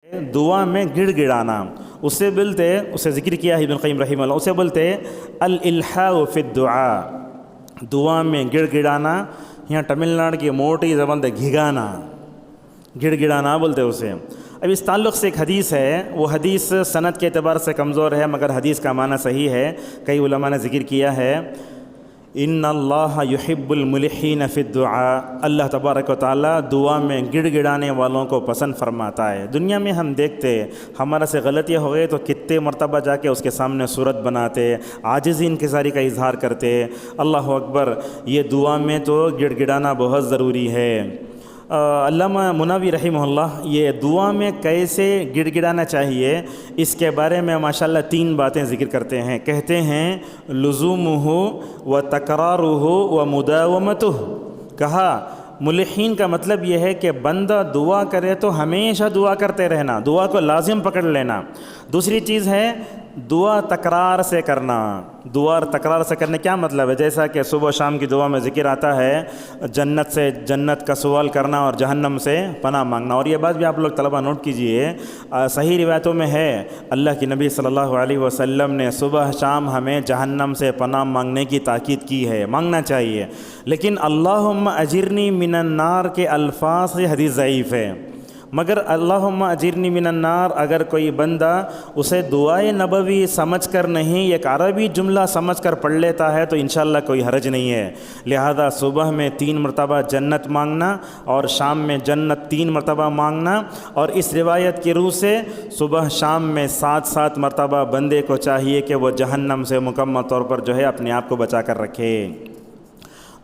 دعا میں گڑ گڑانا، اسے ذکر کیا ہے ابن قیم رحمہ اللہ، اسے بولتے الالحاء فی الدعاء، دعا میں گڑ گڑانا، یہاں تمل ناڈو کی موٹی زبان سے گھگانا، گڑ گڑانا بولتے اسے۔ اب اس تعلق سے ایک حدیث ہے، وہ حدیث سند کے اعتبار سے کمزور ہے مگر حدیث کا معنی صحیح ہے، کئی علماء نے ذکر کیا ہے، ان اللہ یحب الملحین فی الدعاء، اللہ تبارک و تعالیٰ دعا میں گڑ گڑانے والوں کو پسند فرماتا ہے۔ دنیا میں ہم دیکھتے ہمارا سے غلطیاں ہو گئے تو کتنے مرتبہ جا کے اس کے سامنے صورت بناتے، عاجزی انکساری کا اظہار کرتے، اللہ اکبر، یہ دعا میں تو گڑ گڑانا بہت ضروری ہے۔ علامہ مناوی رحمہ اللہ یہ دعا میں کیسے گڑ گڑانا چاہیے اس کے بارے میں ماشاءاللہ 3 باتیں ذکر کرتے ہیں، کہتے ہیں لزومہ و تکرارہ و مداومتہ، کہا ملحین کا مطلب یہ ہے کہ بندہ دعا کرے تو ہمیشہ دعا کرتے رہنا، دعا کو لازم پکڑ لینا۔ دوسری چیز ہے دعا تکرار سے کرنا، دعا تکرار سے کرنے کیا مطلب ہے؟ جیسا کہ صبح و شام کی دعا میں ذکر آتا ہے جنت کا سوال کرنا اور جہنم سے پناہ مانگنا، اور یہ بات بھی آپ لوگ طلبہ نوٹ کیجئے، صحیح روایتوں میں ہے اللہ کی نبی صلی اللہ علیہ وسلم نے صبح شام ہمیں جہنم سے پناہ مانگنے کی تاکید کی ہے، مانگنا چاہیے، لیکن اللہم اجرنی من النار کے الفاظ سے حدیث ضعیف ہے، مگر اللہم اجرنی من النار اگر کوئی بندہ اسے دعائے نبوی سمجھ کر نہیں ایک عربی جملہ سمجھ کر پڑھ لیتا ہے تو انشاءاللہ کوئی حرج نہیں ہے۔ لہذا صبح میں 3 مرتبہ جنت مانگنا اور شام میں جنت 3 مرتبہ مانگنا، اور اس روایت کی روح سے صبح شام میں 7 مرتبہ بندے کو چاہیے کہ وہ جہنم سے مکمل طور پر جو ہے اپنے آپ کو بچا کر رکھے۔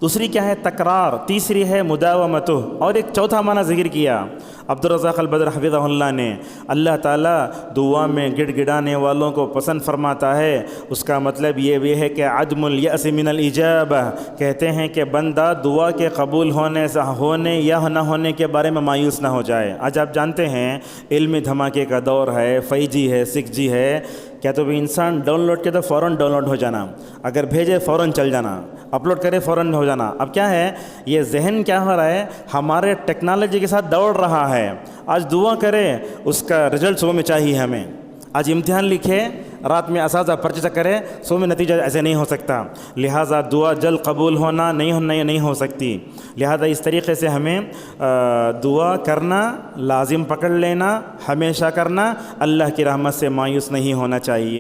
دوسری کیا ہے؟ تکرار۔ تیسری ہے مداومتہ، اور ایک چوتھا معنی ذکر کیا عبدالرزاق البدر حفظہ اللہ نے، اللہ تعالیٰ دعا میں گڑ گڑانے والوں کو پسند فرماتا ہے، اس کا مطلب یہ بھی ہے کہ عدم الیأس من الاجابہ، کہتے ہیں کہ بندہ دعا کے قبول ہونے یا نہ ہونے کے بارے میں مایوس نہ ہو جائے۔ آج آپ جانتے ہیں علمی دھماکے کا دور ہے، 5G ہے، 6G ہے، کیا تو بھی انسان ڈاؤن لوڈ کے تو فوراً ڈاؤن لوڈ ہو جانا، اگر بھیجے فوراً چل جانا، اپلوڈ کرے فوراً ہو جانا۔ اب کیا ہے، یہ ذہن کیا ہو رہا ہے، ہمارے ٹیکنالوجی کے ساتھ دوڑ رہا ہے۔ آج دعا کرے اس کا رزلٹ صبح میں چاہیے ہمیں، آج امتحان لکھے رات میں اساتذہ پرچہ کرے صبح میں نتیجہ ایسے نہیں ہو سکتا، لہٰذا دعا جلد قبول ہونا نہیں ہو سکتی، لہٰذا اس طریقے سے ہمیں دعا کرنا لازم پکڑ لینا، ہمیشہ کرنا، اللہ کی رحمت سے مایوس نہیں ہونا چاہیے۔